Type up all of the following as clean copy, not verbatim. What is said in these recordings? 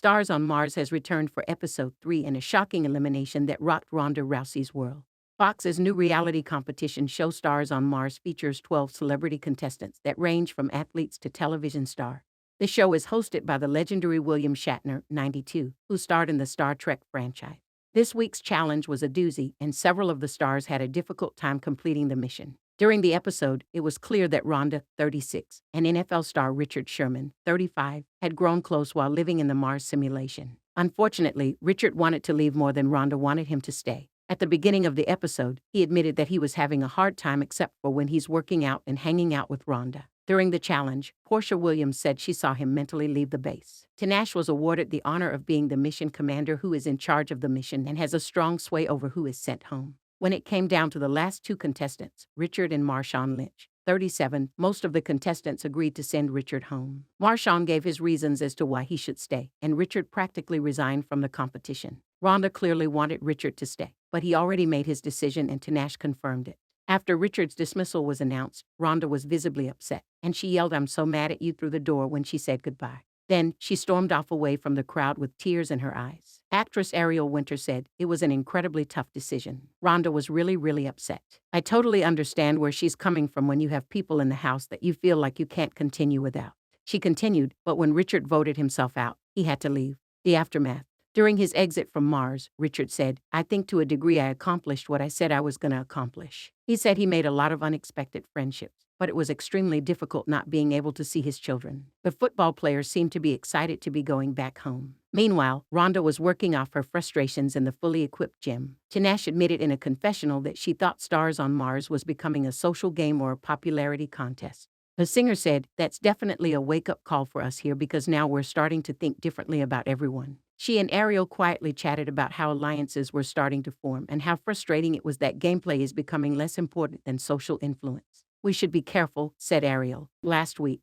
Stars on Mars has returned for episode 3 in a shocking elimination that rocked Ronda Rousey's world. Fox's new reality competition show Stars on Mars features 12 celebrity contestants that range from athletes to television stars. The show is hosted by the legendary William Shatner, 92, who starred in the Star Trek franchise. This week's challenge was a doozy, and several of the stars had a difficult time completing the mission. During the episode, it was clear that Ronda, 36, and NFL star Richard Sherman, 35, had grown close while living in the Mars simulation. Unfortunately, Richard wanted to leave more than Ronda wanted him to stay. At the beginning of the episode, he admitted that he was having a hard time except for when he's working out and hanging out with Ronda. During the challenge, Portia Williams said she saw him mentally leave the base. Tinashe was awarded the honor of being the mission commander who is in charge of the mission and has a strong sway over who is sent home. When it came down to the last two contestants, Richard and Marshawn Lynch, 37, most of the contestants agreed to send Richard home. Marshawn gave his reasons as to why he should stay, and Richard practically resigned from the competition. Ronda clearly wanted Richard to stay, but he already made his decision and Tinashe confirmed it. After Richard's dismissal was announced, Ronda was visibly upset, and she yelled, "I'm so mad at you," through the door when she said goodbye. Then, she stormed off away from the crowd with tears in her eyes. Actress Ariel Winter said, "It was an incredibly tough decision." Ronda was really upset. "I totally understand where she's coming from when you have people in the house that you feel like you can't continue without." She continued, but when Richard voted himself out, he had to leave. The aftermath. During his exit from Mars, Richard said, "I think to a degree I accomplished what I said I was going to accomplish." He said he made a lot of unexpected friendships, but it was extremely difficult not being able to see his children. The football players seemed to be excited to be going back home. Meanwhile, Ronda was working off her frustrations in the fully equipped gym. Tinashe admitted in a confessional that she thought Stars on Mars was becoming a social game or a popularity contest. The singer said, "That's definitely a wake-up call for us here because now we're starting to think differently about everyone." She and Ariel quietly chatted about how alliances were starting to form and how frustrating it was that gameplay is becoming less important than social influence. "We should be careful," said Ariel. Last week,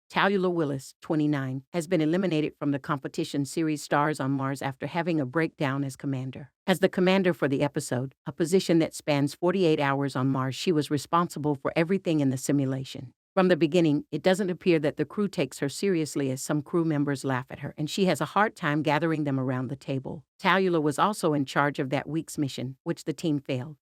Taylor Willis, 29, has been eliminated from the competition series Stars on Mars after having a breakdown as commander. As the commander for the episode, a position that spans 48 hours on Mars, she was responsible for everything in the simulation. From the beginning, it doesn't appear that the crew takes her seriously as some crew members laugh at her, and she has a hard time gathering them around the table. Taylor was also in charge of that week's mission, which the team failed.